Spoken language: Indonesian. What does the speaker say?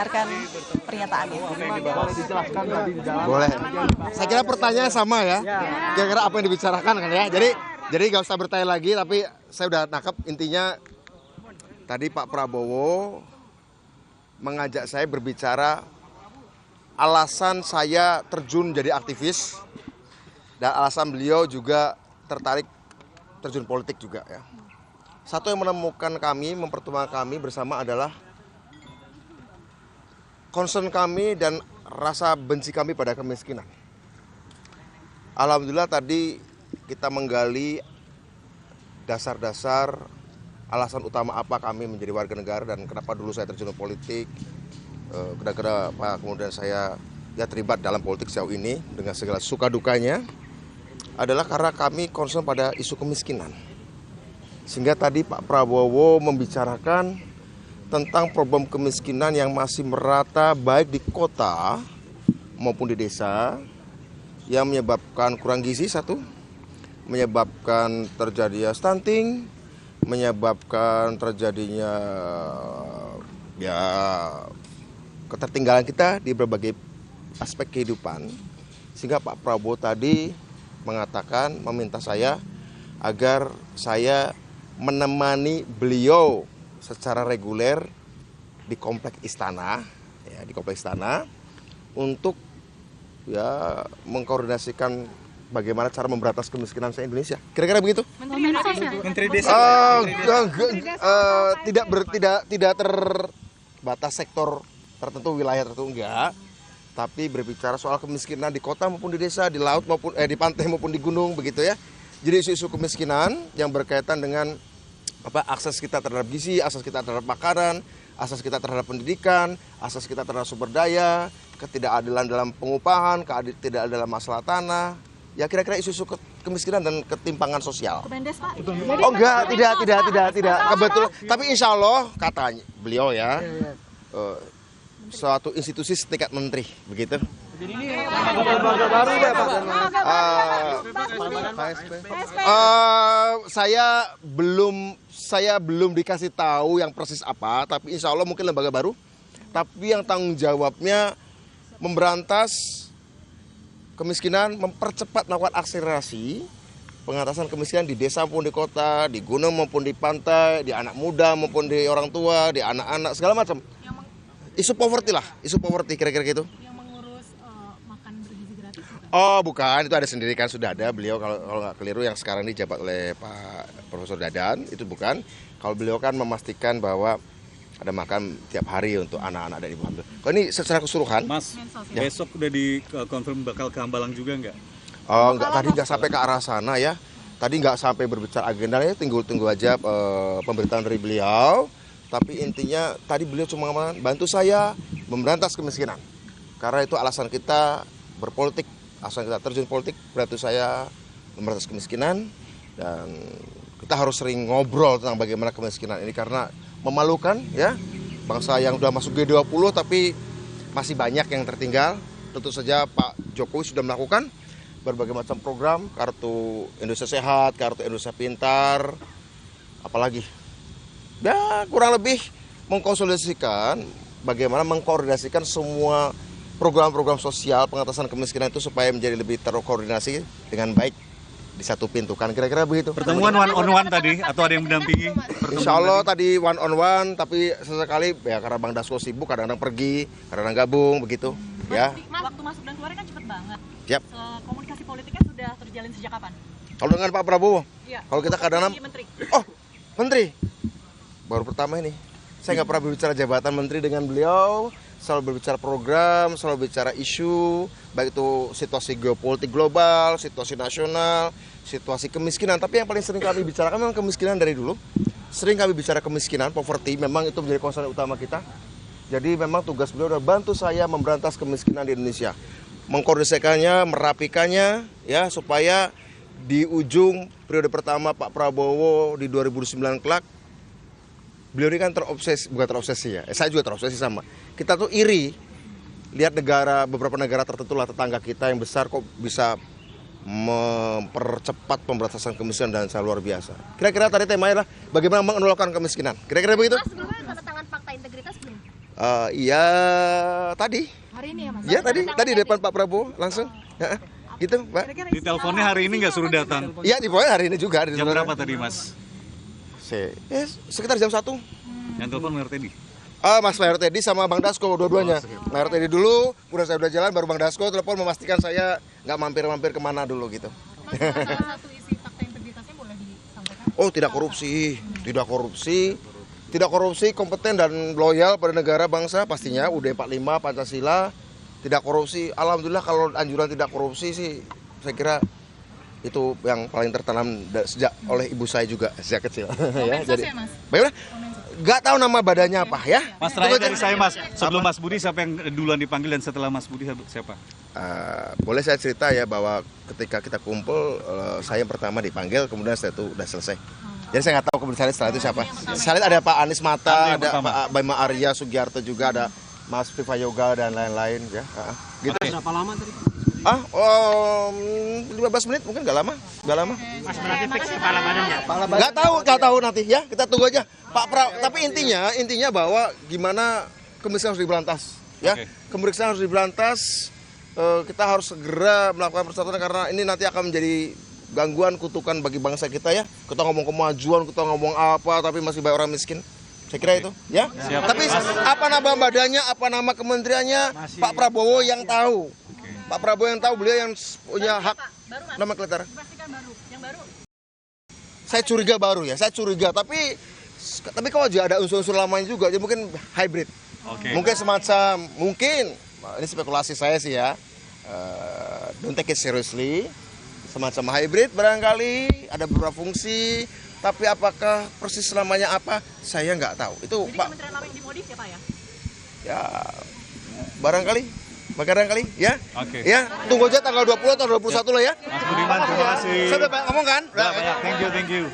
Pernyataannya. Boleh dijelaskan tadi di dalam. Boleh. Saya kira pertanyaan sama ya. Kira-kira apa yang dibicarakan kan ya. Jadi nggak usah bertanya lagi. Tapi saya udah nangkep intinya. Tadi Pak Prabowo mengajak saya berbicara alasan saya terjun jadi aktivis dan alasan beliau juga tertarik terjun politik juga ya. Satu yang menemukan kami, mempertemukan kami bersama adalah concern kami dan rasa benci kami pada kemiskinan. Alhamdulillah tadi kita menggali dasar-dasar alasan utama apa kami menjadi warga negara dan kenapa dulu saya terjun politik. Kenapa kemudian saya terlibat dalam politik sejauh ini dengan segala suka dukanya adalah karena kami concern pada isu kemiskinan. Sehingga tadi Pak Prabowo membicarakan tentang problem kemiskinan yang masih merata baik di kota maupun di desa yang menyebabkan kurang gizi satu, menyebabkan terjadinya stunting, menyebabkan terjadinya ketertinggalan kita di berbagai aspek kehidupan. Sehingga Pak Prabowo tadi mengatakan, meminta saya agar saya menemani beliau secara reguler di kompleks istana, untuk mengkoordinasikan bagaimana cara memberantas kemiskinan se-Indonesia. Kira-kira begitu? Menteri Desa. Tidak terbatas sektor tertentu, wilayah tertentu enggak. Tapi berbicara soal kemiskinan di kota maupun di desa, di laut maupun di pantai maupun di gunung begitu ya. Jadi isu-isu kemiskinan yang berkaitan dengan akses kita terhadap gizi, akses kita terhadap makanan, akses kita terhadap pendidikan, akses kita terhadap sumber daya, ketidakadilan dalam pengupahan, ketidakadilan dalam masalah tanah, ya kira-kira isu-isu kemiskinan dan ketimpangan sosial. Kemendes, Pak? Oh enggak, tidak. Kebetulan, tapi insya Allah katanya beliau ya, suatu institusi setingkat menteri, begitu. Jadi ini lembaga baru ya Pak? Saya belum dikasih tahu yang persis apa, tapi insya Allah mungkin lembaga baru. Tapi yang tanggung jawabnya memberantas kemiskinan, mempercepat melakukan akselerasi pengatasan kemiskinan di desa maupun di kota, di gunung maupun di pantai, di anak muda maupun di orang tua, di anak-anak, segala macam. Isu poverty lah, isu poverty kira-kira gitu. Yang mengurus makan bergizi gratis? Oh bukan, itu ada sendiri kan, sudah ada beliau kalau nggak keliru yang sekarang dijabat oleh Pak Profesor Dadan, itu bukan. Kalau beliau kan memastikan bahwa ada makan tiap hari untuk anak-anak dan ibu hamil. Kalau ini secara keseluruhan. Mas, besok udah dikonfirm bakal ke Hambalang juga nggak? Oh enggak, tadi nggak sampai ke arah sana ya. Tadi nggak sampai berbicara agendanya, tunggu aja pemberitaan dari beliau. Tapi intinya tadi beliau cuma bantu saya memberantas kemiskinan. Karena itu alasan kita berpolitik, alasan kita terjun politik, bantu saya memberantas kemiskinan. Dan kita harus sering ngobrol tentang bagaimana kemiskinan ini karena memalukan ya. Bangsa yang sudah masuk G20 tapi masih banyak yang tertinggal. Tentu saja Pak Jokowi sudah melakukan berbagai macam program, kartu Indonesia Sehat, kartu Indonesia Pintar, apalagi. Ya kurang lebih mengkonsolidasikan bagaimana mengkoordinasikan semua program-program sosial pengatasan kemiskinan itu supaya menjadi lebih terkoordinasi dengan baik di satu pintu kan, kira-kira begitu. Pertemuan one on one tadi atau ada yang mendampingi? Insya Allah tadi one on one, tapi sesekali ya karena Bang Dasko sibuk kadang-kadang pergi, kadang-kadang gabung begitu. Ya. Waktu masuk dan keluar kan cepet banget. Siap. Komunikasi politiknya sudah terjalin sejak kapan? Kalau dengan Pak Prabowo, Iya. kalau kita kadang-kadang, Menteri. oh menteri, baru pertama ini. Saya nggak pernah berbicara jabatan menteri dengan beliau, selalu berbicara program, selalu bicara isu, baik itu situasi geopolitik global, situasi nasional, situasi kemiskinan. Tapi yang paling sering kami bicarakan memang kemiskinan dari dulu. Sering kami bicara kemiskinan, poverty, memang itu menjadi concern utama kita. Jadi memang tugas beliau adalah bantu saya memberantas kemiskinan di Indonesia. Mengkoordinasikannya, merapikannya, ya supaya di ujung periode pertama Pak Prabowo di 2009 kelak, beliau ini kan bukan terobsesi ya, saya juga terobsesi sama. Kita tuh iri lihat beberapa negara tertentu lah tetangga kita yang besar kok bisa mempercepat pemberantasan kemiskinan dan sangat luar biasa. Kira-kira tadi temanya adalah bagaimana menolakkan kemiskinan. Kira-kira begitu? Mas, sebelumnya tanda tangan fakta integritas belum? Iya tadi. Hari ini ya Mas? Ya tadi depan Pak Prabowo langsung. Ya, gitu, Pak. Kira-kira Di teleponnya hari ini nggak suruh datang. Iya, di pokoknya hari ini juga. Jam berapa tadi Mas? Sekitar jam 1. Yang telepon Mayor Teddy. Mas Mayor Teddy sama Bang Dasko dua-duanya. Mayor Teddy dulu, kemudian saya udah jalan, baru Bang Dasko telepon memastikan saya nggak mampir-mampir kemana dulu gitu. Mas, salah satu isi fakta integritasnya boleh disampaikan? Oh, tidak korupsi, kompeten dan loyal pada negara bangsa pastinya. UUD 45 Pancasila, tidak korupsi. Alhamdulillah kalau anjuran tidak korupsi sih, saya kira itu yang paling tertanam sejak oleh ibu saya juga sejak kecil. Ya, Komensos ya Mas? bagaimana? Gak tahu nama badannya apa ya. Mas terakhir dari saya Mas, sebelum Mas Budi siapa yang duluan dipanggil dan setelah Mas Budi siapa? Boleh saya cerita ya bahwa ketika kita kumpul saya yang pertama dipanggil, kemudian setelah itu udah selesai. Jadi saya nggak tahu kemudian setelah itu siapa. Setelah itu ada Pak Anies Mata, ada Pak Bima Arya Sugiarto juga, ada Mas Viva Yoga dan lain-lain ya. Gitu. Berapa lama tadi? 15 menit mungkin nggak lama. Mas berarti fix kepala badannya? Nggak tahu nanti ya, kita tunggu aja. Tapi intinya bahwa gimana kemiskinan harus diberantas ya. Oke. Kemiskinan harus diberantas. Kita harus segera melakukan persatuan karena ini nanti akan menjadi gangguan, kutukan bagi bangsa kita ya. Kita ngomong kemajuan, kita ngomong apa, tapi masih banyak orang miskin. Saya kira itu ya. Siap. Tapi apa nama badannya, apa nama kementeriannya, Pak Prabowo yang tahu. Pak Prabowo yang tahu, beliau yang punya hak Baru Mas? nama kelentara. Dipastikan baru? Yang baru? Saya curiga tapi kalau juga ada unsur-unsur lamanya juga, jadi mungkin hybrid. Oke. Mungkin ini spekulasi saya sih ya. Don't take it seriously. Semacam hybrid barangkali, ada beberapa fungsi, tapi apakah persis selamanya apa, saya nggak tahu. Itu Jadi Pak, kementerian lama yang dimodif ya Pak ya? ya barangkali ya. Oke. Ya, tunggu aja tanggal 20 atau 21 lah ya. Mas Budiman terima kasih. Saya udah banyak ngomong kan? Udah banyak. Thank you.